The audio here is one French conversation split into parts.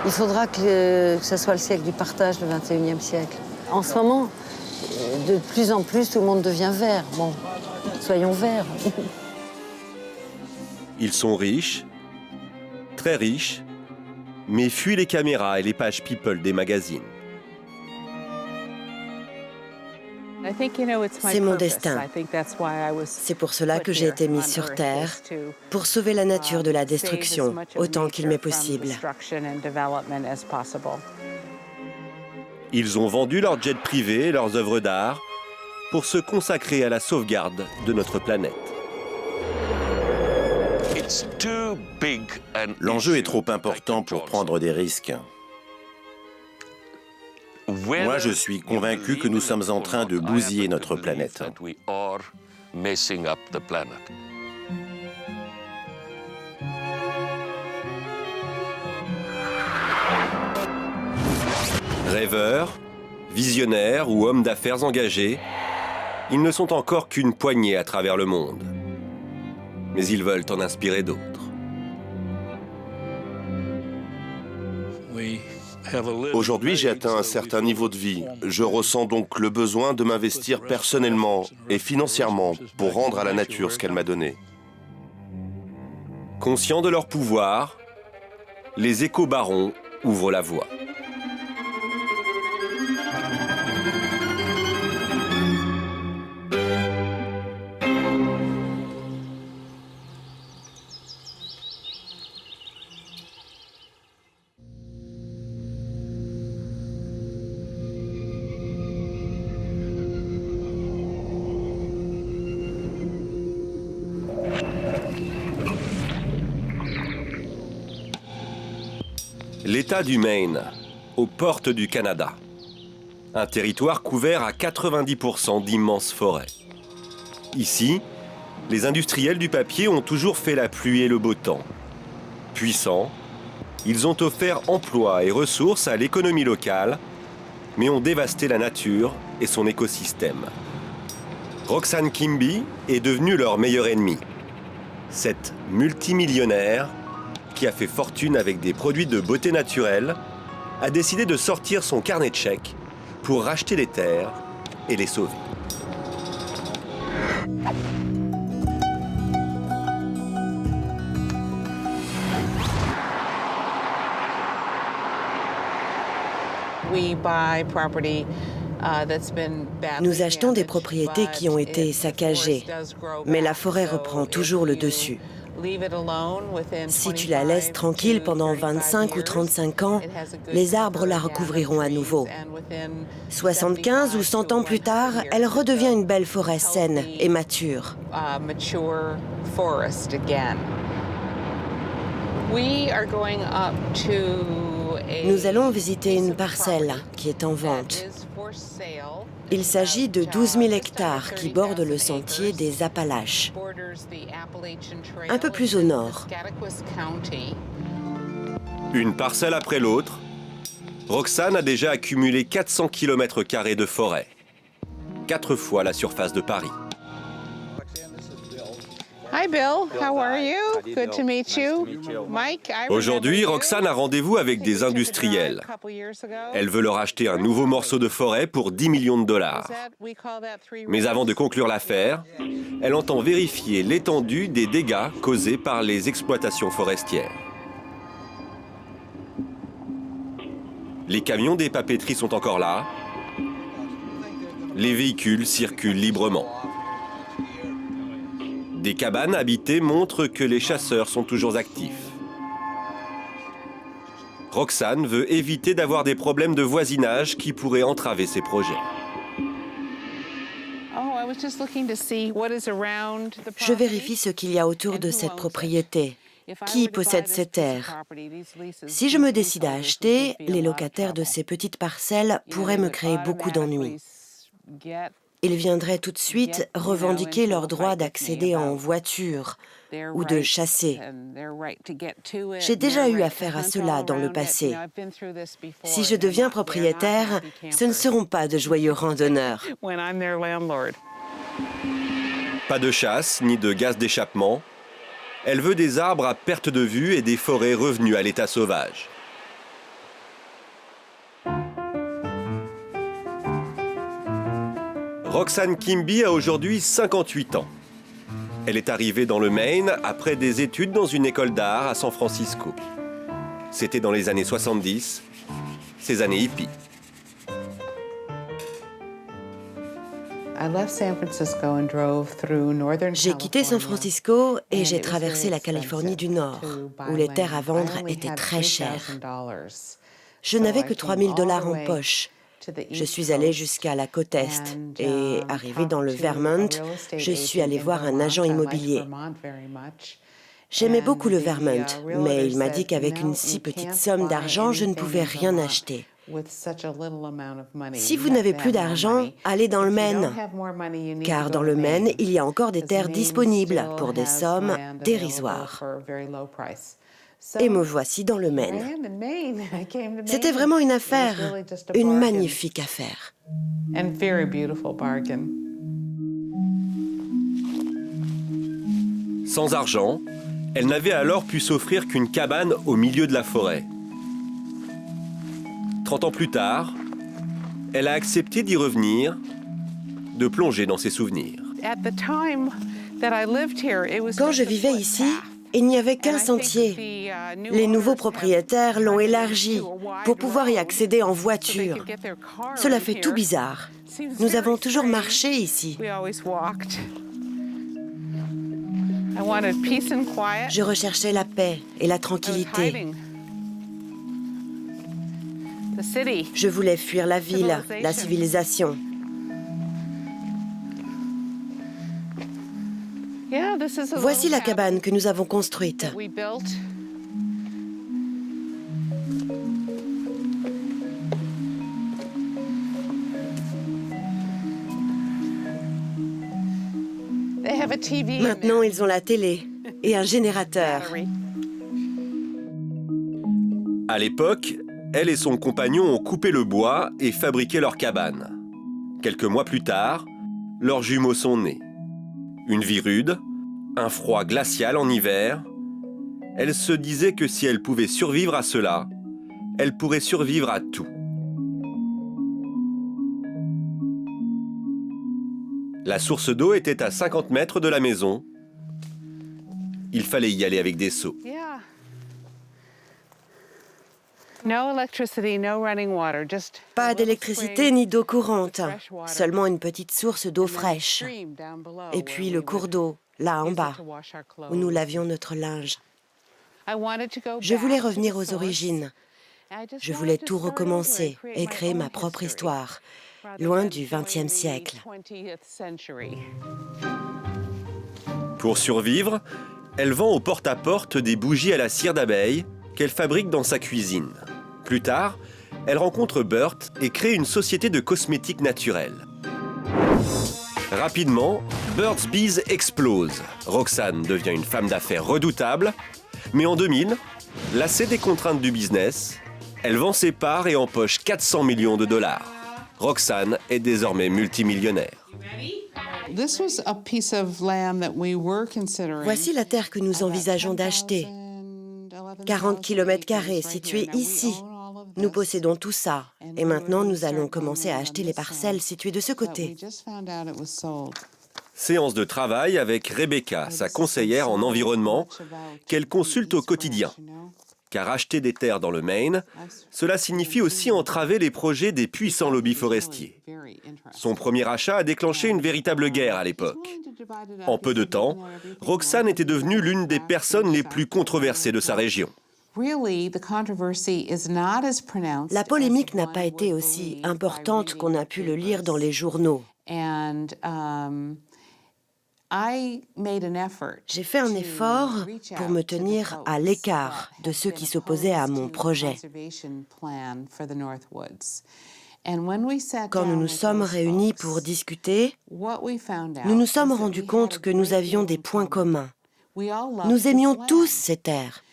Il faudra que ça soit le siècle du partage, le 21e siècle. En ce moment, de plus en plus, tout le monde devient vert. Bon, soyons verts. Ils sont riches, très riches, mais fuient les caméras et les pages people des magazines. C'est mon destin. C'est pour cela que j'ai été mise sur Terre, pour sauver la nature de la destruction, autant qu'il m'est possible. Ils ont vendu leurs jets privés et leurs œuvres d'art pour se consacrer à la sauvegarde de notre planète. L'enjeu est trop important pour prendre des risques. Moi, je suis convaincu que nous sommes en train de bousiller notre planète. Rêveurs, visionnaires ou hommes d'affaires engagés, ils ne sont encore qu'une poignée à travers le monde. Mais ils veulent en inspirer d'autres. Aujourd'hui, j'ai atteint un certain niveau de vie. Je ressens donc le besoin de m'investir personnellement et financièrement pour rendre à la nature ce qu'elle m'a donné. Conscients de leur pouvoir, les éco-barons ouvrent la voie. L'État du Maine, aux portes du Canada. Un territoire couvert à 90% d'immenses forêts. Ici, les industriels du papier ont toujours fait la pluie et le beau temps. Puissants, ils ont offert emploi et ressources à l'économie locale, mais ont dévasté la nature et son écosystème. Roxane Quimby est devenue leur meilleure ennemie. Cette multimillionnaire, qui a fait fortune avec des produits de beauté naturelle, a décidé de sortir son carnet de chèques pour racheter les terres et les sauver. Nous achetons des propriétés qui ont été saccagées, mais la forêt reprend toujours le dessus. Si tu la laisses tranquille pendant 25 ou 35 ans, les arbres la recouvriront à nouveau. 75 ou 100 ans plus tard, elle redevient une belle forêt saine et mature. Nous allons visiter une parcelle qui est en vente. Il s'agit de 12 000 hectares qui bordent le sentier des Appalaches, un peu plus au nord. Une parcelle après l'autre, Roxane a déjà accumulé 400 km² de forêt, 4 fois la surface de Paris. Hi Bill, how are you? Good to meet you. Mike, Aujourd'hui, Roxane a rendez-vous avec des industriels. Elle veut leur acheter un nouveau morceau de forêt pour 10 millions de dollars. Mais avant de conclure l'affaire, elle entend vérifier l'étendue des dégâts causés par les exploitations forestières. Les camions des papeteries sont encore là. Les véhicules circulent librement. Des cabanes habitées montrent que les chasseurs sont toujours actifs. Roxane veut éviter d'avoir des problèmes de voisinage qui pourraient entraver ses projets. Je vérifie ce qu'il y a autour de cette propriété. Qui possède ces terres? Si je me décide à acheter, les locataires de ces petites parcelles pourraient me créer beaucoup d'ennuis. Ils viendraient tout de suite revendiquer leur droit d'accéder en voiture ou de chasser. J'ai déjà eu affaire à cela dans le passé. Si je deviens propriétaire, ce ne seront pas de joyeux randonneurs. Pas de chasse ni de gaz d'échappement. Elle veut des arbres à perte de vue et des forêts revenues à l'état sauvage. Roxane Quimby a aujourd'hui 58 ans. Elle est arrivée dans le Maine après des études dans une école d'art à San Francisco. C'était dans les années 70, ces années hippies. J'ai quitté San Francisco et j'ai traversé la Californie du Nord, où les terres à vendre étaient très chères. Je n'avais que $3 000 en poche. Je suis allée jusqu'à la côte Est et, arrivée dans le Vermont, je suis allée voir un agent immobilier. J'aimais beaucoup le Vermont, mais il m'a dit qu'avec une si petite somme d'argent, je ne pouvais rien acheter. Si vous n'avez plus d'argent, allez dans le Maine, car dans le Maine, il y a encore des terres disponibles pour des sommes dérisoires. Et me voici dans le Maine. C'était vraiment une affaire, une magnifique affaire. Sans argent, elle n'avait alors pu s'offrir qu'une cabane au milieu de la forêt. 30 ans plus tard, elle a accepté d'y revenir, de plonger dans ses souvenirs. Quand je vivais ici, il n'y avait qu'un sentier. Les nouveaux propriétaires l'ont élargi pour pouvoir y accéder en voiture. Cela fait tout bizarre. Nous avons toujours marché ici. Je recherchais la paix et la tranquillité. Je voulais fuir la ville, la civilisation. Voici la cabane que nous avons construite. Maintenant, ils ont la télé et un générateur. À l'époque, elle et son compagnon ont coupé le bois et fabriqué leur cabane. Quelques mois plus tard, leurs jumeaux sont nés. Une vie rude, un froid glacial en hiver. Elle se disait que si elle pouvait survivre à cela, elle pourrait survivre à tout. La source d'eau était à 50 mètres de la maison. Il fallait y aller avec des seaux. Pas d'électricité ni d'eau courante, seulement une petite source d'eau fraîche. Et puis le cours d'eau, là en bas, où nous lavions notre linge. Je voulais revenir aux origines. Je voulais tout recommencer et créer ma propre histoire, loin du XXe siècle. Pour survivre, elle vend au porte-à-porte des bougies à la cire d'abeille qu'elle fabrique dans sa cuisine. Plus tard, elle rencontre Burt et crée une société de cosmétiques naturels. Rapidement, Burt's Bees explose. Roxane devient une femme d'affaires redoutable, mais en 2000, lassée des contraintes du business, elle vend ses parts et empoche $400 millions. Roxane est désormais multimillionnaire. Voici la terre que nous envisageons d'acheter. 40 km² située ici. Nous possédons tout ça. Et maintenant, nous allons commencer à acheter les parcelles situées de ce côté. Séance de travail avec Rebecca, sa conseillère en environnement, qu'elle consulte au quotidien. Car acheter des terres dans le Maine, cela signifie aussi entraver les projets des puissants lobbies forestiers. Son premier achat a déclenché une véritable guerre à l'époque. En peu de temps, Roxane était devenue l'une des personnes les plus controversées de sa région. La polémique n'a pas été aussi importante qu'on a pu le lire dans les journaux. J'ai fait un effort pour me tenir à l'écart de ceux qui s'opposaient à mon projet. Quand nous nous sommes réunis pour discuter, nous nous sommes rendus compte que nous avions des points communs. Nous aimions tous ces terres.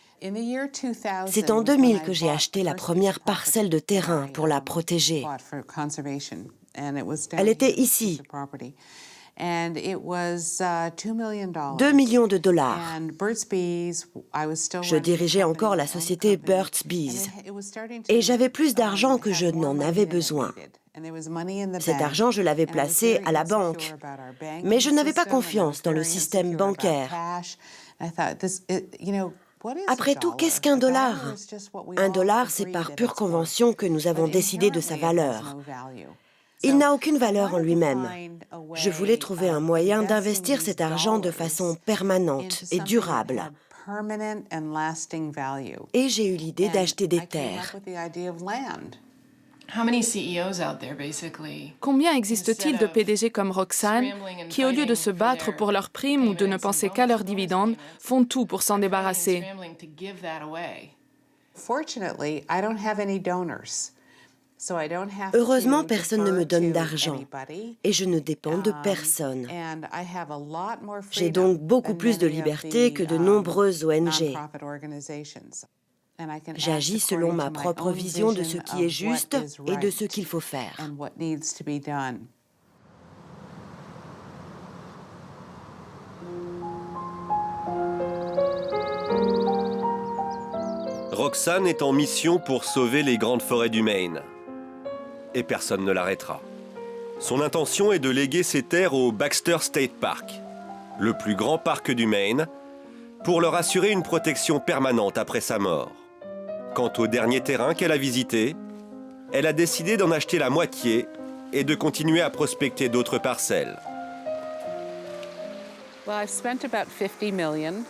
C'est en 2000 que j'ai acheté la première parcelle de terrain pour la protéger. Elle était ici. 2 millions de dollars. Je dirigeais encore la société Burt's Bees et j'avais plus d'argent que je n'en avais besoin. Cet argent, je l'avais placé à la banque, mais je n'avais pas confiance dans le système bancaire. Après tout, qu'est-ce qu'un dollar? Un dollar, c'est par pure convention que nous avons décidé de sa valeur. Il n'a aucune valeur en lui-même. Je voulais trouver un moyen d'investir cet argent de façon permanente et durable. Et j'ai eu l'idée d'acheter des terres. Combien existe-t-il de PDG comme Roxane qui, au lieu de se battre pour leurs primes ou de ne penser qu'à leurs dividendes, font tout pour s'en débarrasser? Heureusement, personne ne me donne d'argent et je ne dépends de personne. J'ai donc beaucoup plus de liberté que de nombreuses ONG. J'agis selon ma propre vision de ce qui est juste et de ce qu'il faut faire. Roxane est en mission pour sauver les grandes forêts du Maine. Et personne ne l'arrêtera. Son intention est de léguer ses terres au Baxter State Park, le plus grand parc du Maine, pour leur assurer une protection permanente après sa mort. Quant au dernier terrain qu'elle a visité, elle a décidé d'en acheter la moitié et de continuer à prospecter d'autres parcelles.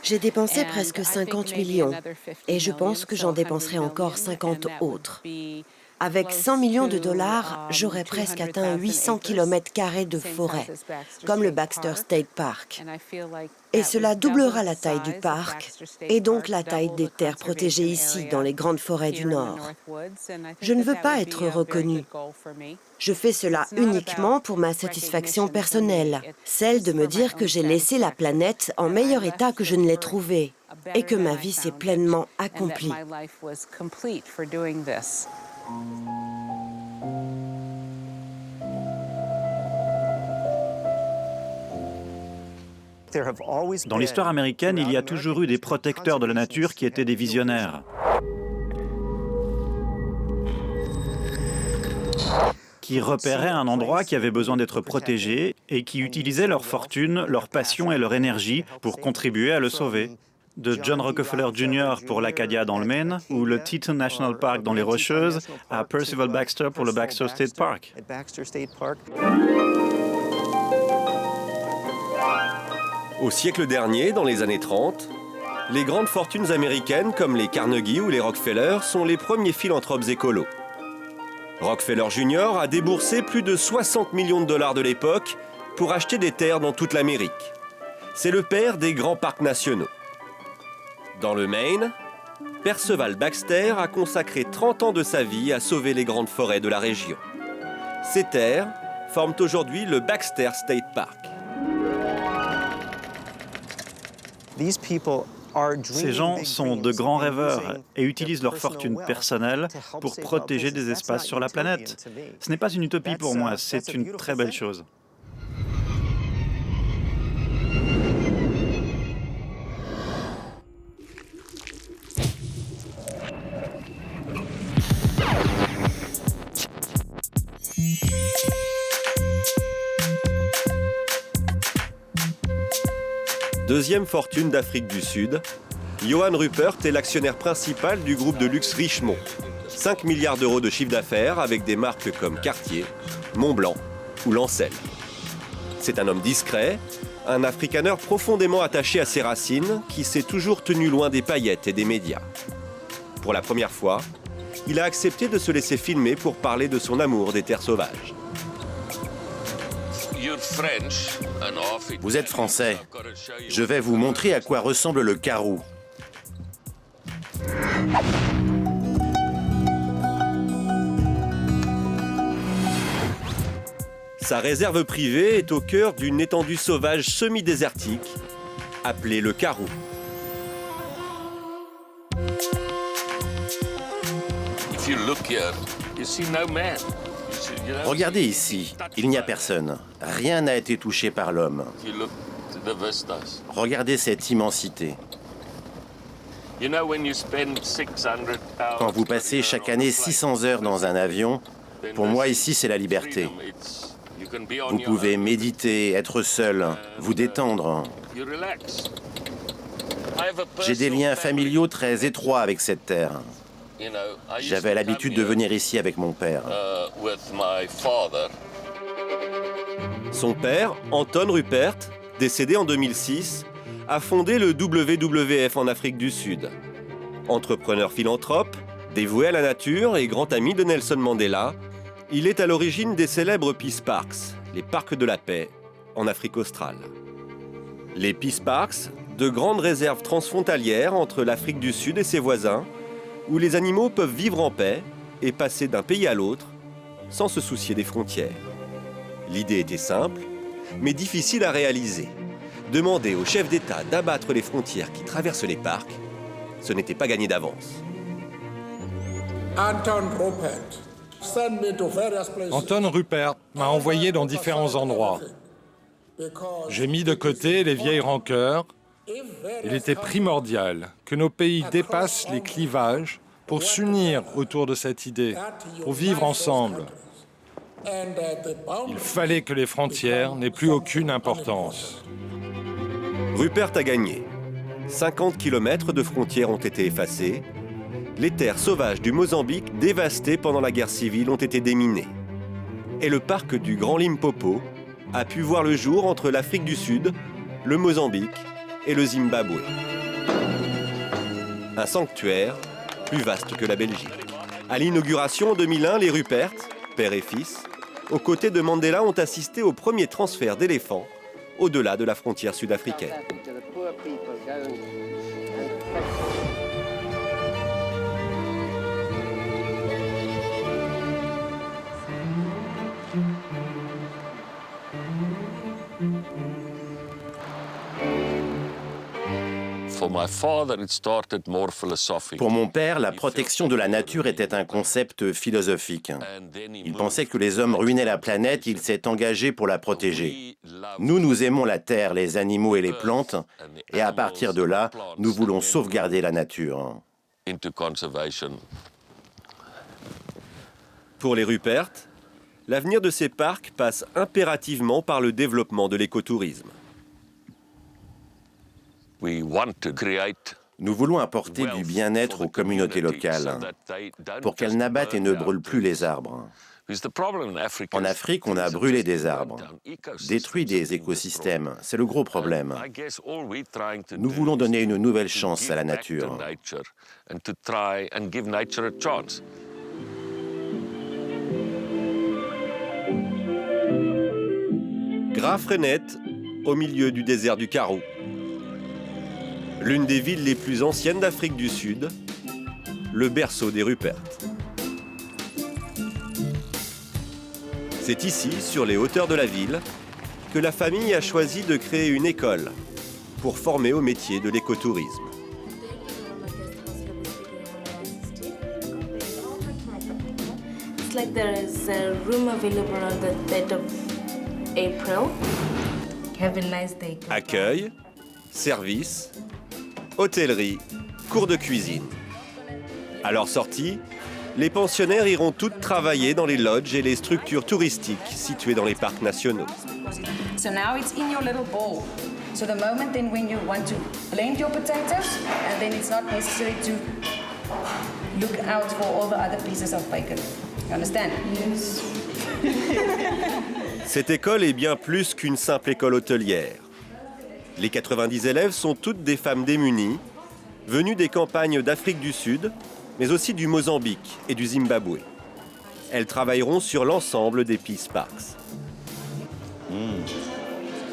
J'ai dépensé presque 50 millions et je pense que j'en dépenserai encore 50 autres. Avec 100 millions de dollars, j'aurais presque atteint 800 km² de forêt, comme le Baxter State Park. Et cela doublera la taille du parc et donc la taille des terres protégées ici, dans les grandes forêts du Nord. Je ne veux pas être reconnue. Je fais cela uniquement pour ma satisfaction personnelle, celle de me dire que j'ai laissé la planète en meilleur état que je ne l'ai trouvée et que ma vie s'est pleinement accomplie. Dans l'histoire américaine, il y a toujours eu des protecteurs de la nature qui étaient des visionnaires, qui repéraient un endroit qui avait besoin d'être protégé et qui utilisaient leur fortune, leur passion et leur énergie pour contribuer à le sauver. De John Rockefeller Jr. pour l'Acadia dans le Maine ou le Teton National Park dans les Rocheuses à Percival Baxter pour le Baxter State Park. Au siècle dernier, dans les années 30, les grandes fortunes américaines comme les Carnegie ou les Rockefeller sont les premiers philanthropes écolos. Rockefeller Jr. a déboursé plus de 60 millions de dollars de l'époque pour acheter des terres dans toute l'Amérique. C'est le père des grands parcs nationaux. Dans le Maine, Percival Baxter a consacré 30 ans de sa vie à sauver les grandes forêts de la région. Ces terres forment aujourd'hui le Baxter State Park. Ces gens sont de grands rêveurs et utilisent leur fortune personnelle pour protéger des espaces sur la planète. Ce n'est pas une utopie pour moi, c'est une très belle chose. Deuxième fortune d'Afrique du Sud, Johan Rupert est l'actionnaire principal du groupe de luxe Richemont. 5 milliards d'euros de chiffre d'affaires avec des marques comme Cartier, Montblanc ou Lancel. C'est un homme discret, un africaneur profondément attaché à ses racines qui s'est toujours tenu loin des paillettes et des médias. Pour la première fois, il a accepté de se laisser filmer pour parler de son amour des terres sauvages. Vous êtes français. Je vais vous montrer à quoi ressemble le carou. Sa réserve privée est au cœur d'une étendue sauvage semi-désertique, appelée le Karoo. Regardez ici, il n'y a personne. Rien n'a été touché par l'homme. Regardez cette immensité. Quand vous passez chaque année 600 heures dans un avion, Pour moi, ici, c'est la liberté. Vous pouvez méditer, être seul, vous détendre. J'ai des liens familiaux très étroits avec cette terre. J'avais l'habitude de venir ici avec mon père. Son père, Anton Rupert, décédé en 2006, a fondé le WWF en Afrique du Sud. Entrepreneur philanthrope, dévoué à la nature et grand ami de Nelson Mandela, il est à l'origine des célèbres Peace Parks, les parcs de la paix, en Afrique australe. Les Peace Parks, de grandes réserves transfrontalières entre l'Afrique du Sud et ses voisins, où les animaux peuvent vivre en paix et passer d'un pays à l'autre sans se soucier des frontières. L'idée était simple, mais difficile à réaliser. Demander aux chefs d'État d'abattre les frontières qui traversent les parcs, ce n'était pas gagné d'avance. Anton Rupert m'a envoyé dans différents endroits. J'ai mis de côté les vieilles rancœurs. Il était primordial que nos pays dépassent les clivages pour s'unir autour de cette idée, pour vivre ensemble. Il fallait que les frontières n'aient plus aucune importance. Rupert a gagné. 50 km de frontières ont été effacées. Les terres sauvages du Mozambique, dévastées pendant la guerre civile, ont été déminées. Et le parc du Grand Limpopo a pu voir le jour entre l'Afrique du Sud, le Mozambique et le Zimbabwe. Un sanctuaire plus vaste que la Belgique. À l'inauguration en 2001, les Rupert, père et fils, aux côtés de Mandela, ont assisté au premier transfert d'éléphants au-delà de la frontière sud-africaine. Pour mon père, la protection de la nature était un concept philosophique. Il pensait que les hommes ruinaient la planète, il s'est engagé pour la protéger. Nous aimons la terre, les animaux et les plantes, et à partir de là, nous voulons sauvegarder la nature. Pour les Rupert, l'avenir de ces parcs passe impérativement par le développement de l'écotourisme. Nous voulons apporter du bien-être aux communautés locales pour qu'elles n'abattent et ne brûlent plus les arbres. En Afrique, on a brûlé des arbres, détruit des écosystèmes. C'est le gros problème. Nous voulons donner une nouvelle chance à la nature. Graaff-Reinet, au milieu du désert du Karoo. L'une des villes les plus anciennes d'Afrique du Sud, le berceau des Rupert. C'est ici, sur les hauteurs de la ville, que la famille a choisi de créer une école pour former au métier de l'écotourisme. Accueil, service, hôtellerie, cours de cuisine. À leur sortie, les pensionnaires iront toutes travailler dans les lodges et les structures touristiques situées dans les parcs nationaux. So now it's in your little bowl. So the moment then when you want to blend your potatoes, and then it's not necessary to look out for all the other pieces of bacon. You understand? Yes. Cette école est bien plus qu'une simple école hôtelière. Les 90 élèves sont toutes des femmes démunies, venues des campagnes d'Afrique du Sud, mais aussi du Mozambique et du Zimbabwe. Elles travailleront sur l'ensemble des Peace Parks.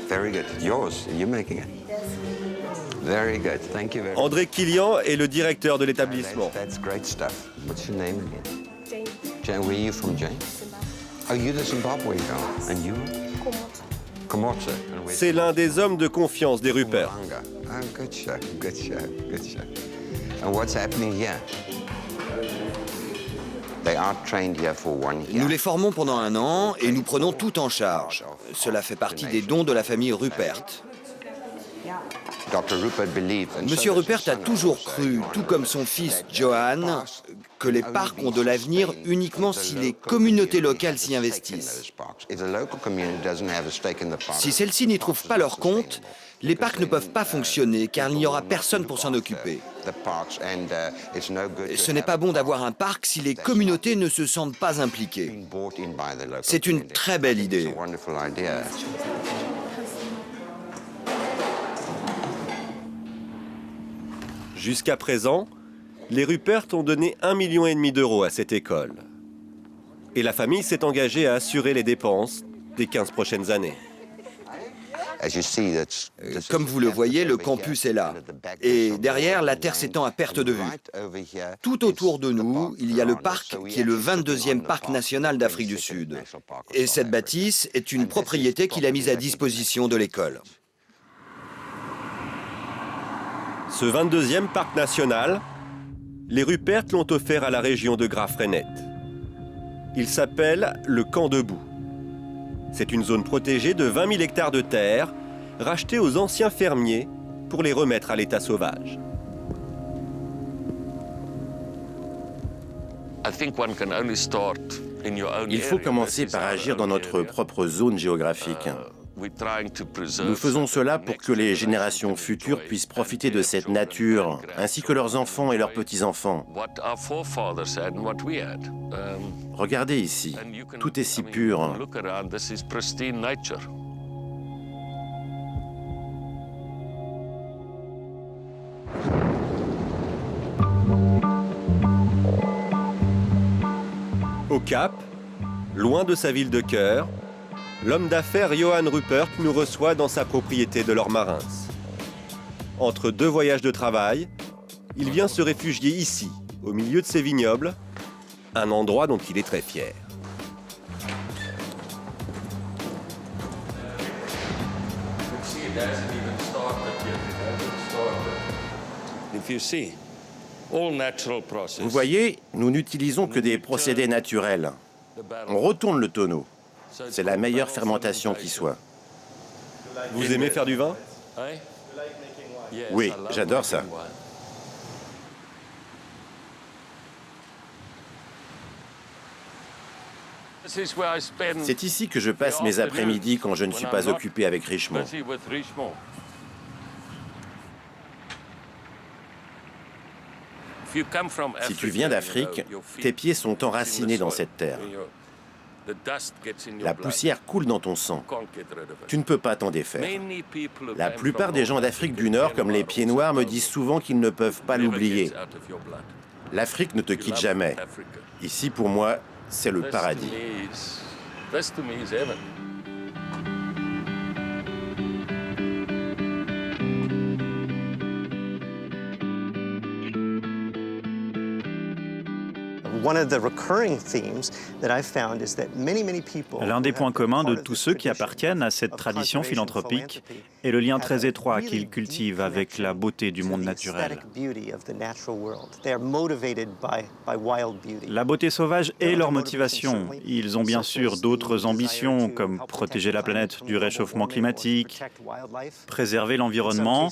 Very good. Yours. You're making it. Very good. Thank you very much. André Kilian est le directeur de l'établissement. That's great stuff. What's your name again? Jane. Where are you from, Jane? Oh, you're the Zimbabwe girl. And you? Komotsa. C'est l'un des hommes de confiance des Rupert. Oh, good show. Good show. Good show. And what's happening here? They are trained here for 1 year. Nous les formons pendant 1 an et nous prenons tout en charge. Cela fait partie des dons de la famille Rupert. Monsieur Rupert a toujours cru, tout comme son fils Johan, que les parcs ont de l'avenir uniquement si les communautés locales s'y investissent. Si celles-ci n'y trouvent pas leur compte, les parcs ne peuvent pas fonctionner car il n'y aura personne pour s'en occuper. Et ce n'est pas bon d'avoir un parc si les communautés ne se sentent pas impliquées. C'est une très belle idée. Jusqu'à présent, les Rupert ont donné 1,5 million d'euros à cette école. Et la famille s'est engagée à assurer les dépenses des 15 prochaines années. Comme vous le voyez, le campus est là. Et derrière, la terre s'étend à perte de vue. Tout autour de nous, il y a le parc qui est le 22e parc national d'Afrique du Sud. Et cette bâtisse est une propriété qu'il a mise à disposition de l'école. Ce 22e parc national, les Rupert l'ont offert à la région de Graaff-Reinet. Il s'appelle le Camp Debout. C'est une zone protégée de 20 000 hectares de terre, rachetée aux anciens fermiers pour les remettre à l'état sauvage. Il faut commencer par agir dans notre propre zone géographique. Nous faisons cela pour que les générations futures puissent profiter de cette nature, ainsi que leurs enfants et leurs petits-enfants. Regardez ici, tout est si pur. Au Cap, loin de sa ville de cœur, l'homme d'affaires Johan Rupert nous reçoit dans sa propriété de Lormarins. Entre deux voyages de travail, il vient se réfugier ici, au milieu de ses vignobles, un endroit dont il est très fier. Vous voyez, nous n'utilisons que des procédés naturels. On retourne le tonneau. C'est la meilleure fermentation qui soit. Vous aimez faire du vin? Oui, j'adore ça. C'est ici que je passe mes après-midi quand je ne suis pas occupé avec Richemont. Si tu viens d'Afrique, tes pieds sont enracinés dans cette terre. La poussière coule dans ton sang. Tu ne peux pas t'en défaire. La plupart des gens d'Afrique du Nord, comme les pieds noirs, me disent souvent qu'ils ne peuvent pas l'oublier. L'Afrique ne te quitte jamais. Ici, pour moi, c'est le paradis. L'un des points communs de tous ceux qui appartiennent à cette tradition philanthropique est le lien très étroit qu'ils cultivent avec la beauté du monde naturel. La beauté sauvage est leur motivation. Ils ont bien sûr d'autres ambitions, comme protéger la planète du réchauffement climatique, préserver l'environnement,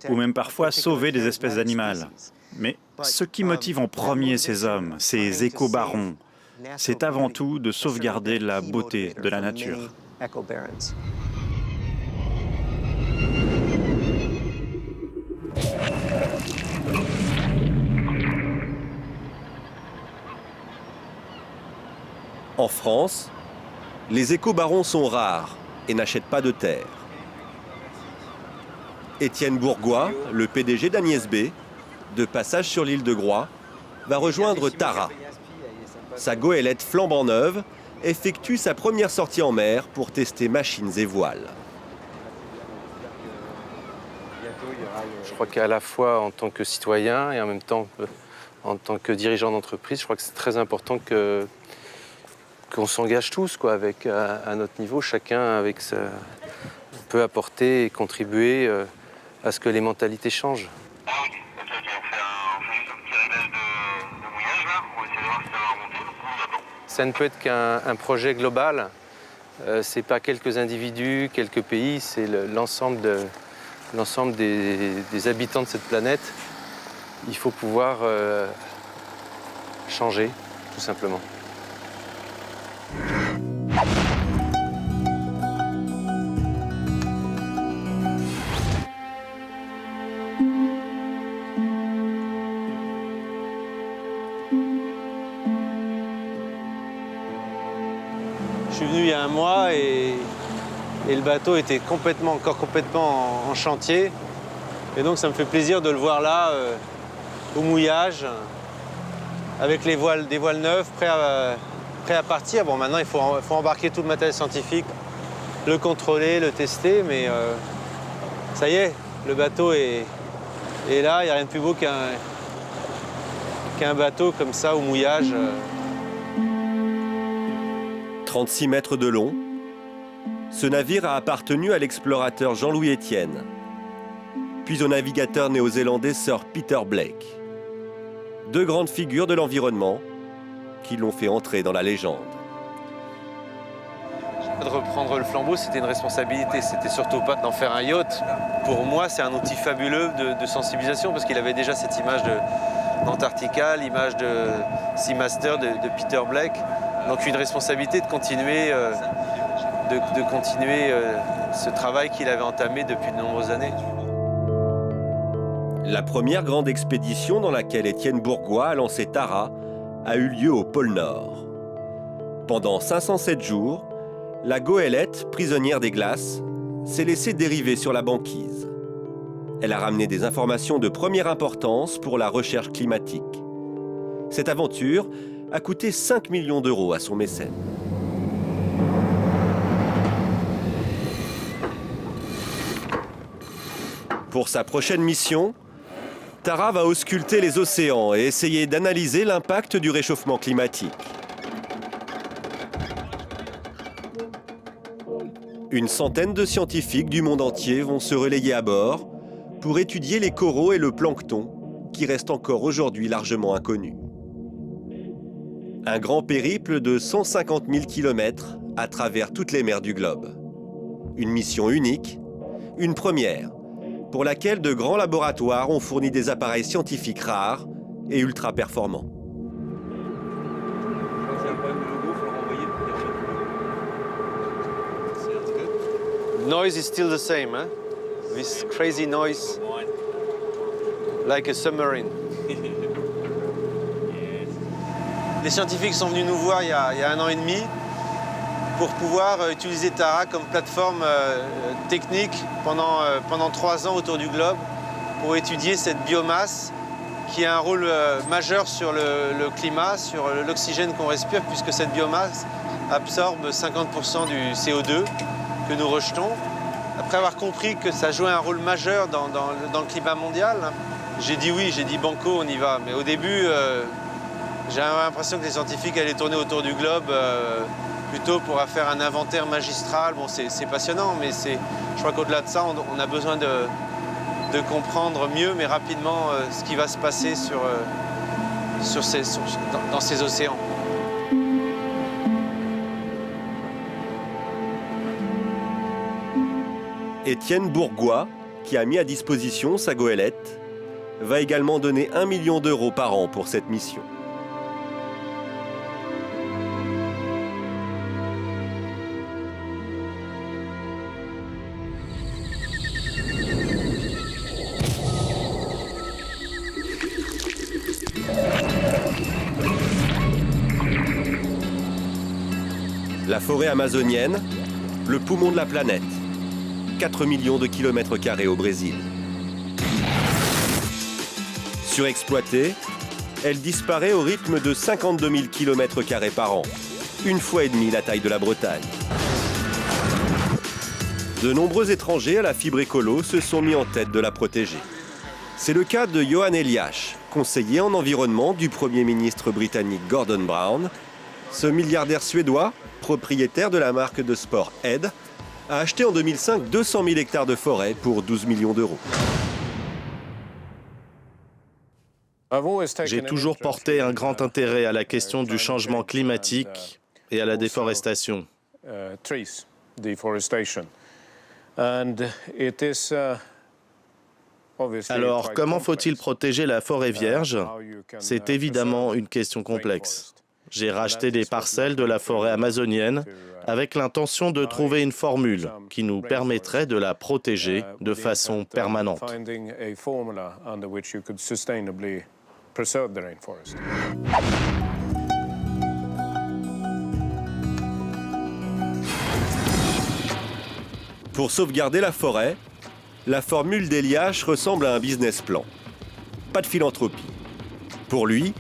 ou même parfois sauver des espèces animales. Mais ce qui motive en premier ces hommes, ces éco-barons, c'est avant tout de sauvegarder la beauté de la nature. En France, les éco-barons sont rares et n'achètent pas de terre. Étienne Bourgois, le PDG d'Agnès B, de passage sur l'île de Groix, va rejoindre Tara. Sa goélette flambant neuve effectue sa première sortie en mer pour tester machines et voiles. Je crois qu'à la fois en tant que citoyen et en même temps en tant que dirigeant d'entreprise, je crois que c'est très important qu'on s'engage tous, quoi, avec, à notre niveau, chacun avec peut apporter et contribuer à ce que les mentalités changent. Ça ne peut être qu'un projet global. C'est pas quelques individus, quelques pays, c'est l'ensemble l'ensemble des habitants de cette planète, il faut pouvoir changer, tout simplement. Je suis venu il y a un mois et le bateau était encore complètement en chantier. Et donc ça me fait plaisir de le voir là, au mouillage, avec des voiles neuves, prêts à partir. Bon, maintenant il faut embarquer tout le matériel scientifique, le contrôler, le tester, mais ça y est, le bateau est là. Il n'y a rien de plus beau qu'un bateau comme ça au mouillage. 36 mètres de long, ce navire a appartenu à l'explorateur Jean-Louis Etienne, puis au navigateur néo-zélandais Sir Peter Blake. Deux grandes figures de l'environnement qui l'ont fait entrer dans la légende. De reprendre le flambeau, c'était une responsabilité. C'était surtout pas d'en faire un yacht. Pour moi, c'est un outil fabuleux de sensibilisation parce qu'il avait déjà cette image d'Antarctica, l'image de Seamaster de Peter Blake. Donc une responsabilité de continuer, ce travail qu'il avait entamé depuis de nombreuses années. La première grande expédition dans laquelle Étienne Bourgois a lancé Tara a eu lieu au pôle Nord. Pendant 507 jours, la goélette, prisonnière des glaces, s'est laissée dériver sur la banquise. Elle a ramené des informations de première importance pour la recherche climatique. Cette aventure a coûté 5 millions d'euros à son mécène. Pour sa prochaine mission, Tara va ausculter les océans et essayer d'analyser l'impact du réchauffement climatique. Une centaine de scientifiques du monde entier vont se relayer à bord pour étudier les coraux et le plancton qui restent encore aujourd'hui largement inconnus. Un grand périple de 150 000 km à travers toutes les mers du globe. Une mission unique, une première, pour laquelle de grands laboratoires ont fourni des appareils scientifiques rares et ultra performants. Noise is still the same, hein? This crazy noise, like a submarine. Les scientifiques sont venus nous voir il y a 1 an et demi pour pouvoir utiliser Tara comme plateforme technique pendant 3 ans autour du globe pour étudier cette biomasse qui a un rôle majeur sur le climat, sur l'oxygène qu'on respire, puisque cette biomasse absorbe 50% du CO2 que nous rejetons. Après avoir compris que ça jouait un rôle majeur dans le climat mondial, j'ai dit oui, j'ai dit banco, on y va. Mais au début, j'avais l'impression que les scientifiques allaient tourner autour du globe plutôt pour faire un inventaire magistral. Bon, c'est passionnant, mais je crois qu'au-delà de ça, on a besoin de comprendre mieux, mais rapidement, ce qui va se passer dans ces océans. Étienne Bourgois, qui a mis à disposition sa goélette, va également donner 1 million d'euros par an pour cette mission. La forêt amazonienne, le poumon de la planète. 4 millions de kilomètres carrés au Brésil. Surexploitée, elle disparaît au rythme de 52 000 kilomètres carrés par an, 1,5 fois la taille de la Bretagne. De nombreux étrangers à la fibre écolo se sont mis en tête de la protéger. C'est le cas de Johan Eliasch, conseiller en environnement du Premier ministre britannique Gordon Brown. Ce milliardaire suédois, propriétaire de la marque de sport Ed, a acheté en 2005 200 000 hectares de forêt pour 12 millions d'euros. J'ai toujours porté un grand intérêt à la question du changement climatique et à la déforestation. Alors, comment faut-il protéger la forêt vierge? C'est évidemment une question complexe. J'ai racheté des parcelles de la forêt amazonienne avec l'intention de trouver une formule qui nous permettrait de la protéger de façon permanente. Pour sauvegarder la forêt, la formule d'Eliash ressemble à un business plan. Pas de philanthropie. Pour lui,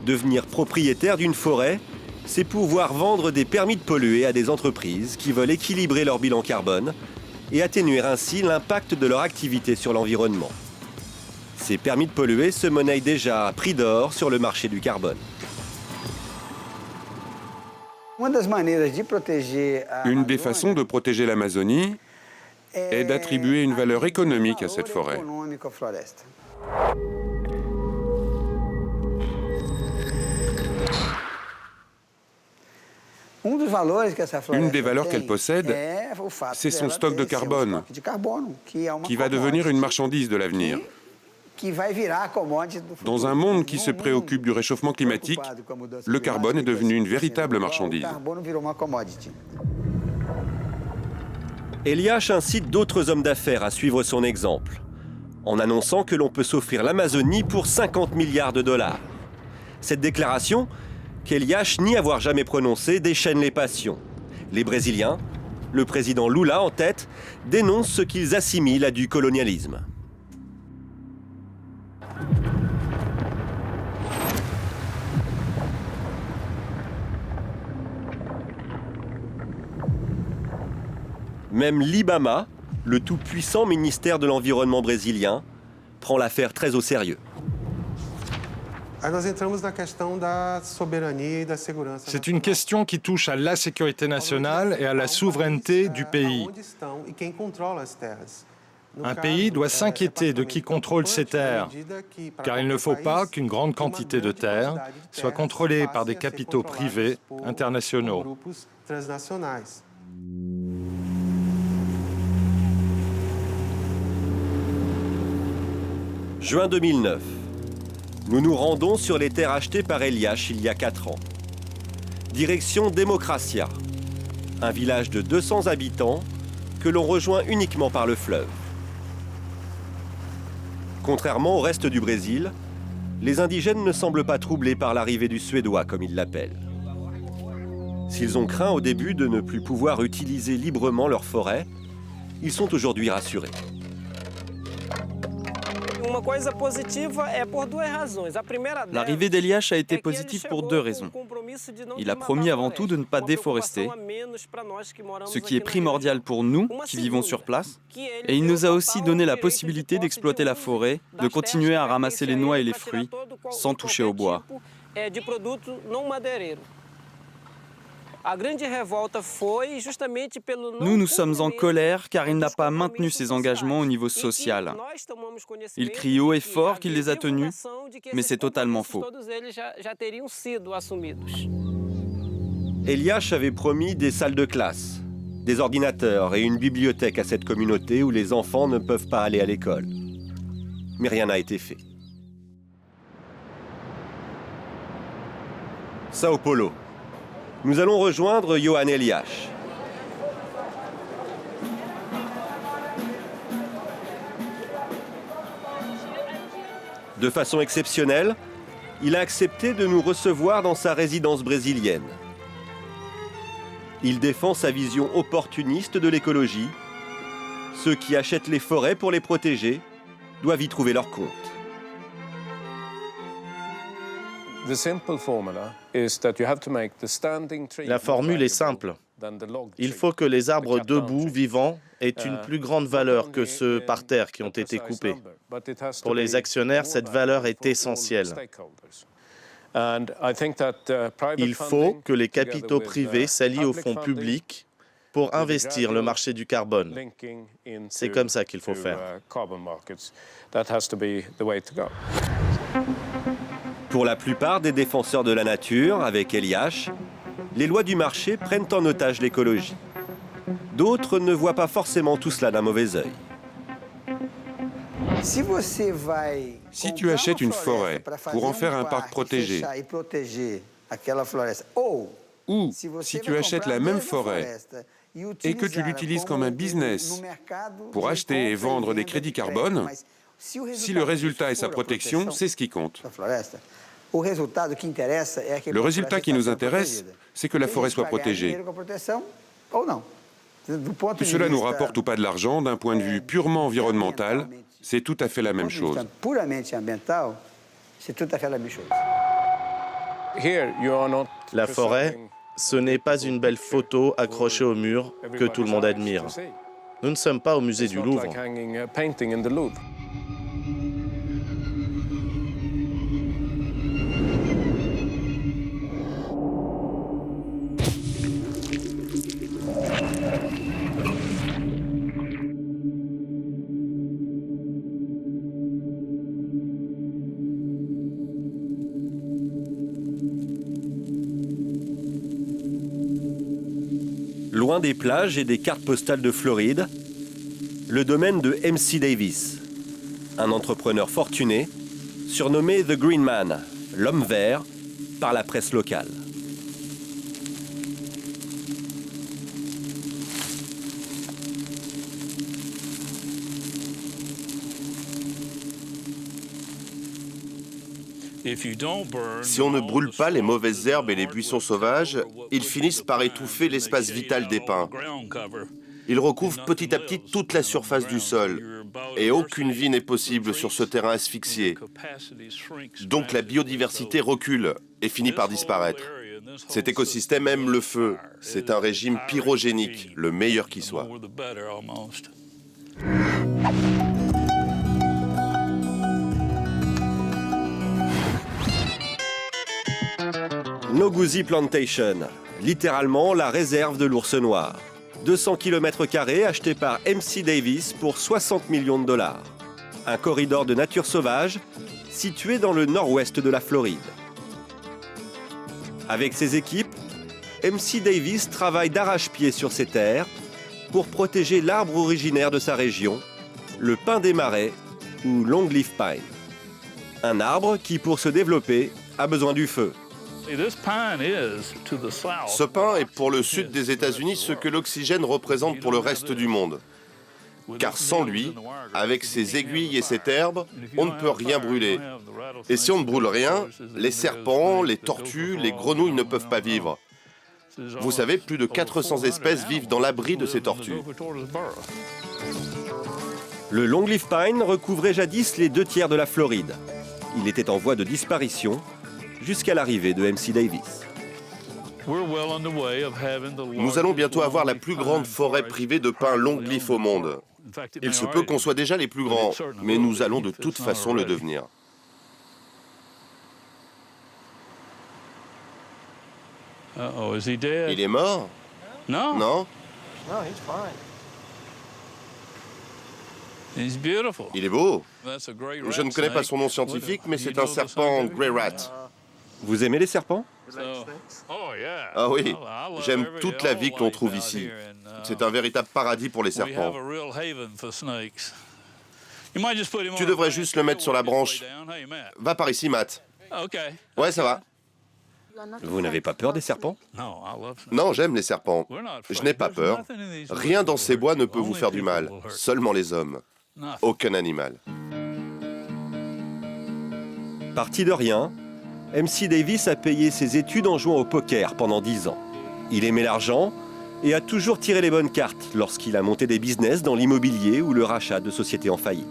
devenir propriétaire d'une forêt, c'est pouvoir vendre des permis de polluer à des entreprises qui veulent équilibrer leur bilan carbone et atténuer ainsi l'impact de leur activité sur l'environnement. Ces permis de polluer se monnaient déjà à prix d'or sur le marché du carbone. Une des façons de protéger l'Amazonie est d'attribuer une valeur économique à cette forêt. Une des valeurs qu'elle possède, c'est son stock de carbone, qui va devenir une marchandise de l'avenir. Dans un monde qui se préoccupe du réchauffement climatique, le carbone est devenu une véritable marchandise. Eliash incite d'autres hommes d'affaires à suivre son exemple, en annonçant que l'on peut s'offrir l'Amazonie pour 50 milliards de dollars. Cette déclaration, qu'Eliash nie avoir jamais prononcée, déchaîne les passions. Les Brésiliens, le président Lula en tête, dénoncent ce qu'ils assimilent à du colonialisme. Même l'IBAMA, le tout-puissant ministère de l'Environnement brésilien, prend l'affaire très au sérieux. C'est une question qui touche à la sécurité nationale et à la souveraineté du pays. Un pays doit s'inquiéter de qui contrôle ses terres, car il ne faut pas qu'une grande quantité de terres soit contrôlée par des capitaux privés internationaux. Juin 2009. Nous nous rendons sur les terres achetées par Eliash il y a 4 ans. Direction Democracia, un village de 200 habitants que l'on rejoint uniquement par le fleuve. Contrairement au reste du Brésil, les indigènes ne semblent pas troublés par l'arrivée du Suédois, comme ils l'appellent. S'ils ont craint au début de ne plus pouvoir utiliser librement leur forêt, ils sont aujourd'hui rassurés. L'arrivée d'Eliash a été positive pour 2 raisons. Il a promis avant tout de ne pas déforester, ce qui est primordial pour nous qui vivons sur place, et il nous a aussi donné la possibilité d'exploiter la forêt, de continuer à ramasser les noix et les fruits sans toucher au bois. Nous sommes en colère car il n'a pas maintenu ses engagements au niveau social. Il crie haut et fort qu'il les a tenus, mais c'est totalement faux. Eliash avait promis des salles de classe, des ordinateurs et une bibliothèque à cette communauté où les enfants ne peuvent pas aller à l'école. Mais rien n'a été fait. Sao Paulo. Nous allons rejoindre Johan Eliash. De façon exceptionnelle, il a accepté de nous recevoir dans sa résidence brésilienne. Il défend sa vision opportuniste de l'écologie. Ceux qui achètent les forêts pour les protéger doivent y trouver leur compte. La formule est simple. Il faut que les arbres debout, vivants, aient une plus grande valeur que ceux par terre qui ont été coupés. Pour les actionnaires, cette valeur est essentielle. Il faut que les capitaux privés s'allient aux fonds publics pour investir le marché du carbone. C'est comme ça qu'il faut faire. Pour la plupart des défenseurs de la nature, avec Eliash, les lois du marché prennent en otage l'écologie. D'autres ne voient pas forcément tout cela d'un mauvais œil. Si tu achètes une forêt pour en faire un parc protégé, ou si tu achètes la même forêt et que tu l'utilises comme un business pour acheter et vendre des crédits carbone, si le résultat est sa protection, c'est ce qui compte. Le résultat qui nous intéresse, c'est que la forêt soit protégée. Que cela nous rapporte ou pas de l'argent, d'un point de vue purement environnemental, c'est tout à fait la même chose. La forêt, ce n'est pas une belle photo accrochée au mur que tout le monde admire. Nous ne sommes pas au musée du Louvre. Loin des plages et des cartes postales de Floride, le domaine de MC Davis, un entrepreneur fortuné, surnommé The Green Man, l'homme vert, par la presse locale. Si on ne brûle pas les mauvaises herbes et les buissons sauvages, ils finissent par étouffer l'espace vital des pins. Ils recouvrent petit à petit toute la surface du sol, et aucune vie n'est possible sur ce terrain asphyxié. Donc la biodiversité recule et finit par disparaître. Cet écosystème aime le feu. C'est un régime pyrogénique, le meilleur qui soit. Noguzi Plantation, littéralement la réserve de l'ours noir. 200 km² achetés par MC Davis pour 60 millions de dollars. Un corridor de nature sauvage situé dans le nord-ouest de la Floride. Avec ses équipes, MC Davis travaille d'arrache-pied sur ces terres pour protéger l'arbre originaire de sa région, le pin des marais ou longleaf pine. Un arbre qui, pour se développer, a besoin du feu. Ce pin est pour le sud des États-Unis ce que l'oxygène représente pour le reste du monde. Car sans lui, avec ses aiguilles et cette herbe, on ne peut rien brûler. Et si on ne brûle rien, les serpents, les tortues, les grenouilles ne peuvent pas vivre. Vous savez, plus de 400 espèces vivent dans l'abri de ces tortues. Le longleaf pine recouvrait jadis les 2/3 de la Floride. Il était en voie de disparition jusqu'à l'arrivée de MC Davis. Nous allons bientôt avoir la plus grande forêt privée de pins longleaf au monde. Il se peut qu'on soit déjà les plus grands, mais nous allons de toute façon le devenir. Il est mort? Non? Il est beau. Je ne connais pas son nom scientifique, mais c'est un serpent Grey Rat. Vous aimez les serpents? Ah oui, j'aime toute la vie que l'on trouve ici. C'est un véritable paradis pour les serpents. Tu devrais juste le mettre sur la branche. Va par ici, Matt. Ouais, ça va. Vous n'avez pas peur des serpents? Non, j'aime les serpents. Je n'ai pas peur. Rien dans ces bois ne peut vous faire du mal. Seulement les hommes. Aucun animal. Parti de rien, MC Davis a payé ses études en jouant au poker pendant 10 ans. Il aimait l'argent et a toujours tiré les bonnes cartes lorsqu'il a monté des business dans l'immobilier ou le rachat de sociétés en faillite.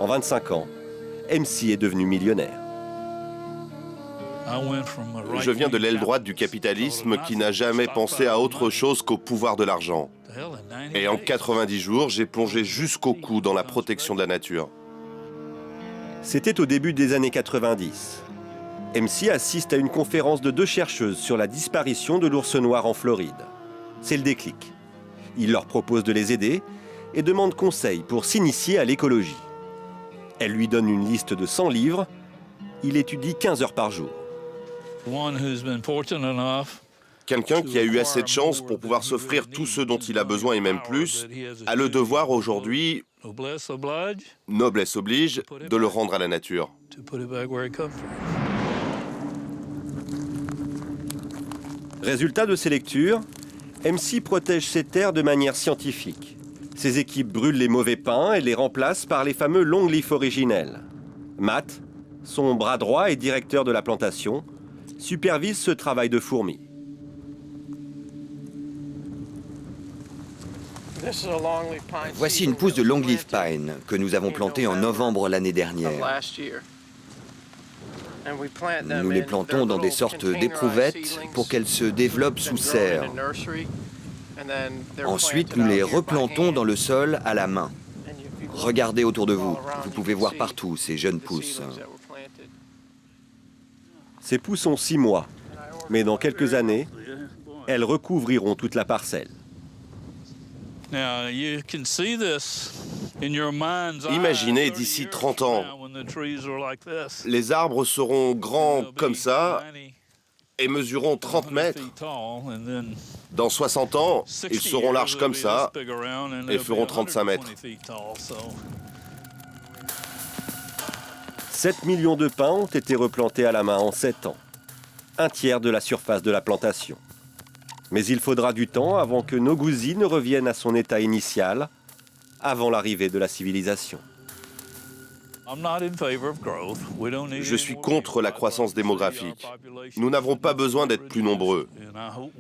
En 25 ans, MC est devenu millionnaire. Je viens de l'aile droite du capitalisme qui n'a jamais pensé à autre chose qu'au pouvoir de l'argent. Et en 90 jours, j'ai plongé jusqu'au cou dans la protection de la nature. C'était au début des années 90. MC assiste à une conférence de 2 chercheuses sur la disparition de l'ours noir en Floride. C'est le déclic. Il leur propose de les aider et demande conseil pour s'initier à l'écologie. Elle lui donne une liste de 100 livres. Il étudie 15 heures par jour. Quelqu'un qui a eu assez de chance pour pouvoir s'offrir tout ce dont il a besoin et même plus, a le devoir aujourd'hui Noblesse oblige de le rendre à la nature. Résultat de ces lectures, MC protège ses terres de manière scientifique. Ses équipes brûlent les mauvais pins et les remplacent par les fameux long leaf originels. Matt, son bras droit et directeur de la plantation, supervise ce travail de fourmi. Voici une pousse de longleaf pine que nous avons plantée en novembre l'année dernière. Nous les plantons dans des sortes d'éprouvettes pour qu'elles se développent sous serre. Ensuite, nous les replantons dans le sol à la main. Regardez autour de vous, vous pouvez voir partout ces jeunes pousses. Ces pousses ont 6 mois, mais dans quelques années, elles recouvriront toute la parcelle. Imaginez d'ici 30 ans, les arbres seront grands comme ça et mesureront 30 mètres. Dans 60 ans, ils seront larges comme ça et feront 35 mètres. 7 millions de pins ont été replantés à la main en 7 ans, un tiers de la surface de la plantation. Mais il faudra du temps avant que Noguzi ne revienne à son état initial, avant l'arrivée de la civilisation. Je suis contre la croissance démographique. Nous n'avons pas besoin d'être plus nombreux.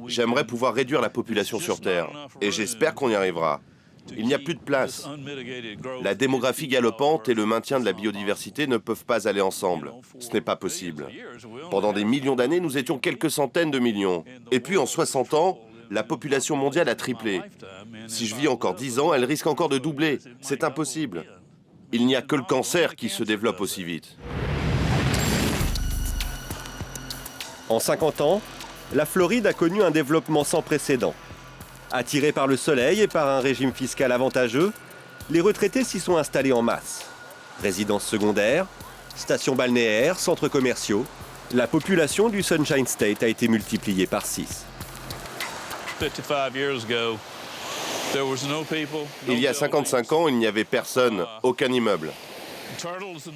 J'aimerais pouvoir réduire la population sur Terre, et j'espère qu'on y arrivera. Il n'y a plus de place. La démographie galopante et le maintien de la biodiversité ne peuvent pas aller ensemble. Ce n'est pas possible. Pendant des millions d'années, nous étions quelques centaines de millions. Et puis en 60 ans, la population mondiale a triplé. Si je vis encore 10 ans, elle risque encore de doubler. C'est impossible. Il n'y a que le cancer qui se développe aussi vite. En 50 ans, la Floride a connu un développement sans précédent. Attirés par le soleil et par un régime fiscal avantageux, les retraités s'y sont installés en masse. Résidences secondaires, stations balnéaires, centres commerciaux, la population du Sunshine State a été multipliée par 6. Il y a 55 ans, il n'y avait personne, aucun immeuble.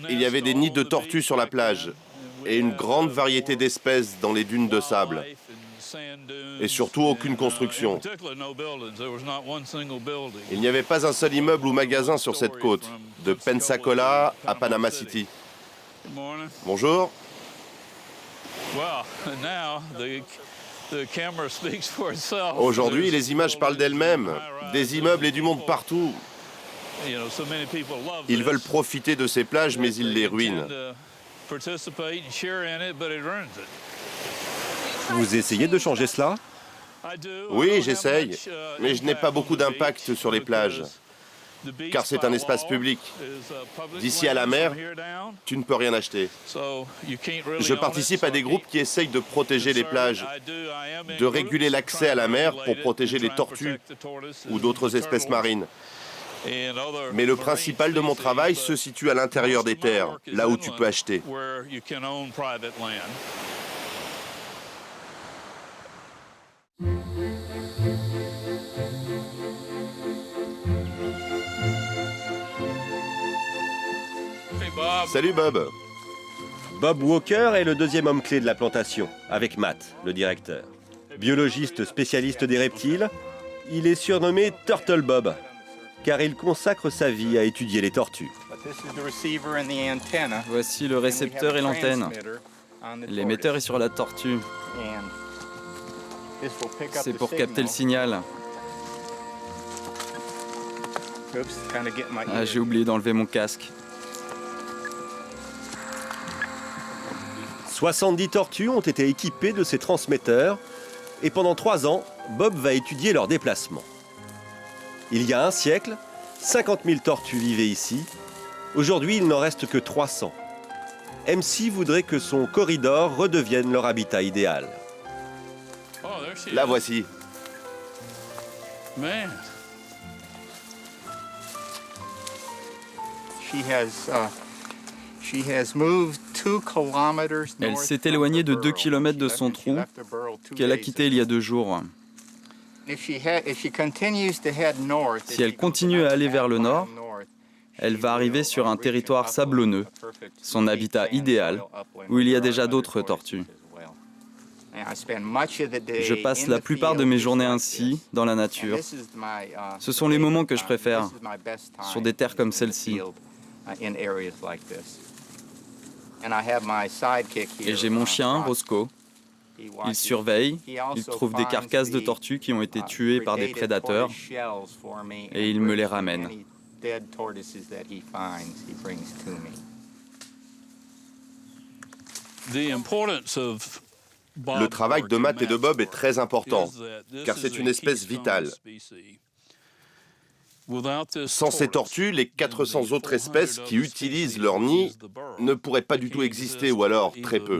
Il y avait des nids de tortues sur la plage et une grande variété d'espèces dans les dunes de sable. Et surtout aucune construction. Il n'y avait pas un seul immeuble ou magasin sur cette côte, de Pensacola à Panama City. Bonjour. Aujourd'hui, les images parlent d'elles-mêmes. Des immeubles et du monde partout. Ils veulent profiter de ces plages, mais ils les ruinent. Vous essayez de changer cela? Oui, j'essaye, mais je n'ai pas beaucoup d'impact sur les plages, car c'est un espace public. D'ici à la mer, tu ne peux rien acheter. Je participe à des groupes qui essayent de protéger les plages, de réguler l'accès à la mer pour protéger les tortues ou d'autres espèces marines. Mais le principal de mon travail se situe à l'intérieur des terres, là où tu peux acheter. Salut Bob. Bob Walker est le deuxième homme clé de la plantation, avec Matt, le directeur. Biologiste spécialiste des reptiles, il est surnommé Turtle Bob, car il consacre sa vie à étudier les tortues. Voici le récepteur et l'antenne. L'émetteur est sur la tortue. C'est pour capter le signal. Ah, j'ai oublié d'enlever mon casque. 70 tortues ont été équipées de ces transmetteurs et pendant 3 ans, Bob va étudier leur déplacement. Il y a un siècle, 50 000 tortues vivaient ici. Aujourd'hui, il n'en reste que 300. MC voudrait que son corridor redevienne leur habitat idéal. La voici. Elle s'est éloignée de 2 km de son trou, qu'elle a quitté il y a 2 jours. Si elle continue à aller vers le nord, Elle va arriver sur un territoire sablonneux, son habitat idéal, où il y a déjà d'autres tortues. Je passe la plupart de mes journées ainsi, dans la nature. Ce sont les moments que je préfère, sur des terres comme celle-ci. Et j'ai mon chien, Roscoe. Il surveille, il trouve des carcasses de tortues qui ont été tuées par des prédateurs et il me les ramène. Le travail de Matt et de Bob est très important, car c'est une espèce vitale. Sans ces tortues, les 400 autres espèces qui utilisent leur nid ne pourraient pas du tout exister, ou alors très peu.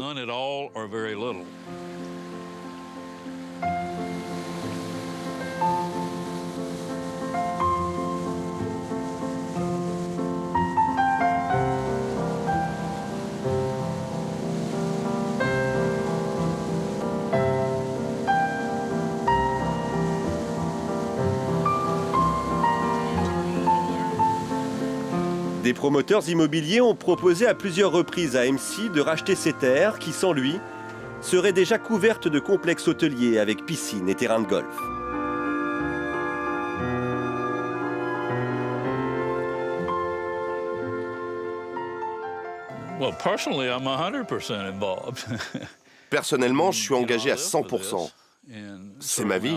Des promoteurs immobiliers ont proposé à plusieurs reprises à MC de racheter ces terres qui, sans lui, seraient déjà couvertes de complexes hôteliers avec piscine et terrain de golf. Personnellement, je suis engagé à 100%. C'est ma vie.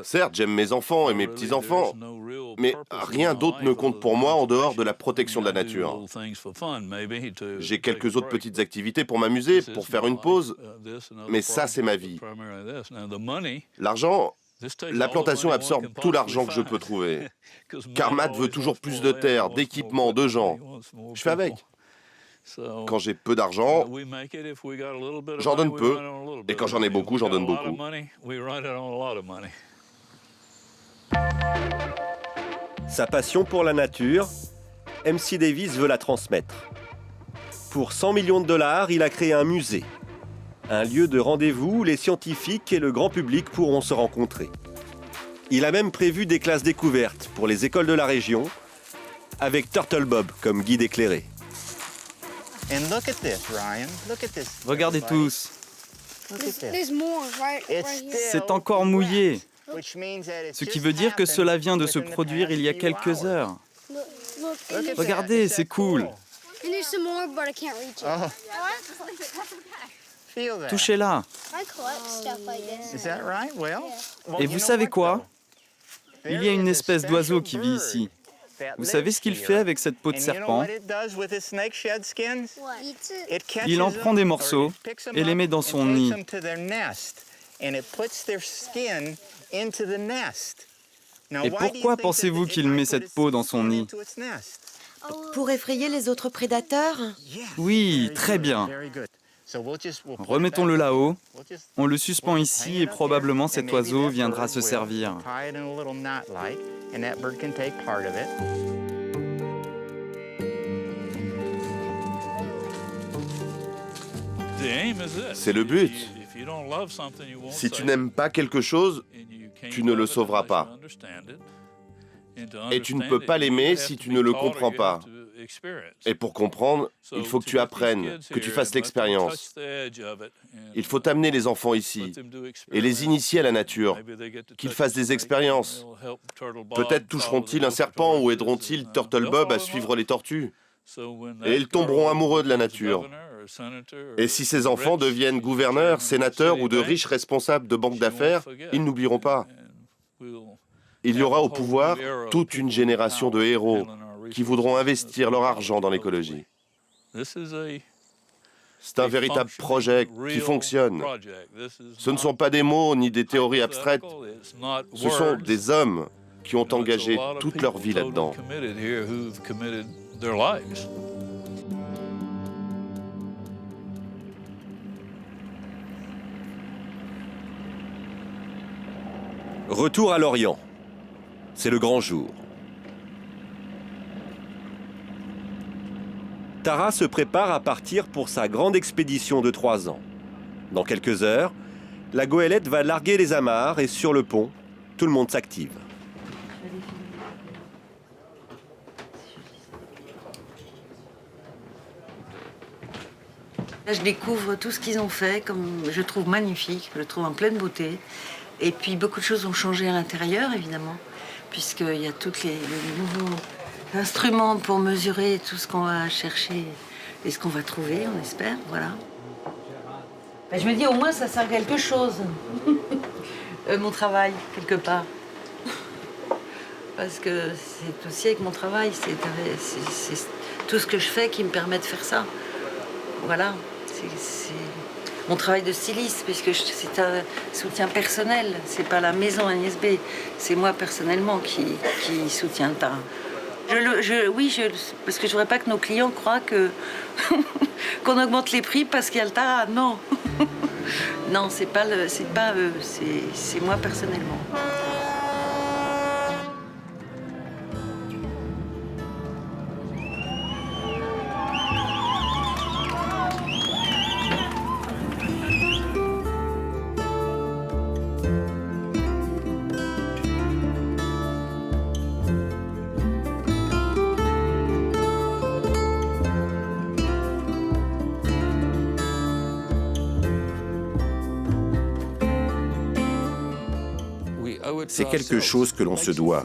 Certes, j'aime mes enfants et mes petits-enfants, mais rien d'autre ne compte pour moi en dehors de la protection de la nature. J'ai quelques autres petites activités pour m'amuser, pour faire une pause, mais ça, c'est ma vie. L'argent, la plantation absorbe tout l'argent que je peux trouver. Car Matt veut toujours plus de terre, d'équipements, de gens. Je fais avec. Quand j'ai peu d'argent, j'en donne peu. Et quand j'en ai beaucoup, j'en donne beaucoup. Sa passion pour la nature, MC Davis veut la transmettre. Pour 100 millions de dollars, il a créé un musée. Un lieu de rendez-vous où les scientifiques et le grand public pourront se rencontrer. Il a même prévu des classes découvertes pour les écoles de la région, avec Turtle Bob comme guide éclairé. Regardez tous. C'est encore mouillé, ce qui veut dire que cela vient de se produire il y a quelques heures. Regardez, c'est cool. Touchez-la. Et vous savez quoi? Il y a une espèce d'oiseau qui vit ici. Vous savez ce qu'il fait avec cette peau de serpent? Il en prend des morceaux et les met dans son nid. Et pourquoi pensez-vous qu'il met cette peau dans son nid? Pour effrayer les autres prédateurs? Oui, très bien. Remettons-le là-haut. On le suspend ici et probablement cet oiseau viendra se servir. C'est le but. Si tu n'aimes pas quelque chose, tu ne le sauveras pas. Et tu ne peux pas l'aimer si tu ne le comprends pas. Et pour comprendre, il faut que tu apprennes, que tu fasses l'expérience. Il faut amener les enfants ici et les initier à la nature, qu'ils fassent des expériences. Peut-être toucheront-ils un serpent ou aideront-ils Turtle Bob à suivre les tortues. Et ils tomberont amoureux de la nature. Et si ces enfants deviennent gouverneurs, sénateurs ou de riches responsables de banques d'affaires, ils n'oublieront pas. Il y aura au pouvoir toute une génération de héros qui voudront investir leur argent dans l'écologie. C'est un véritable projet qui fonctionne. Ce ne sont pas des mots ni des théories abstraites. Ce sont des hommes qui ont engagé toute leur vie là-dedans. Retour à Lorient. C'est le grand jour. Tara se prépare à partir pour sa grande expédition de 3 ans. Dans quelques heures, la goélette va larguer les amarres et sur le pont, tout le monde s'active. Je découvre tout ce qu'ils ont fait, comme je trouve magnifique, je le trouve en pleine beauté. Et puis beaucoup de choses ont changé à l'intérieur, évidemment, puisqu'il y a tous les nouveaux instruments pour mesurer tout ce qu'on va chercher et ce qu'on va trouver, on espère, voilà. Je me dis, au moins, ça sert à quelque chose, mon travail, quelque part. Parce que c'est aussi avec mon travail, c'est tout ce que je fais qui me permet de faire ça. Voilà, c'est mon travail de styliste, puisque c'est un soutien personnel. C'est pas la maison Agnès B, c'est moi personnellement qui soutiens le Tara. Parce que je voudrais pas que nos clients croient qu'on augmente les prix parce qu'il y a le Tara. Non, non, c'est pas eux, c'est moi personnellement. C'est quelque chose que l'on se doit.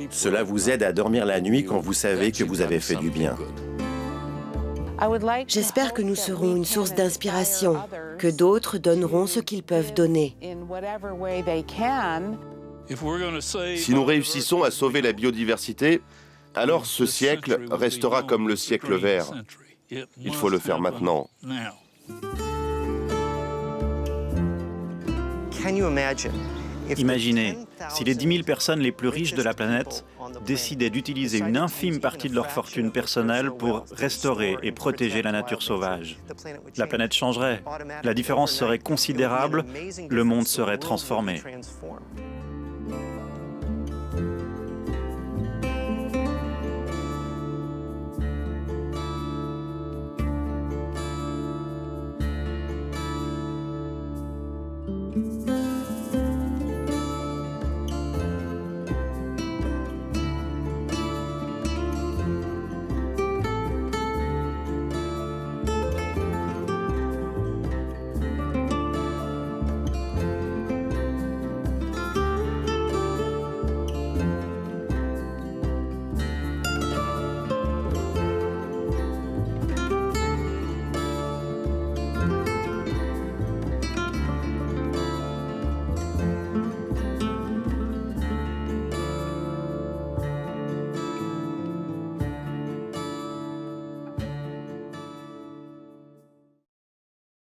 Cela vous aide à dormir la nuit quand vous savez que vous avez fait du bien. J'espère que nous serons une source d'inspiration, que d'autres donneront ce qu'ils peuvent donner. Si nous réussissons à sauver la biodiversité, alors ce siècle restera comme le siècle vert. Il faut le faire maintenant. Imaginez, si les 10 000 personnes les plus riches de la planète décidaient d'utiliser une infime partie de leur fortune personnelle pour restaurer et protéger la nature sauvage. La planète changerait, la différence serait considérable, le monde serait transformé.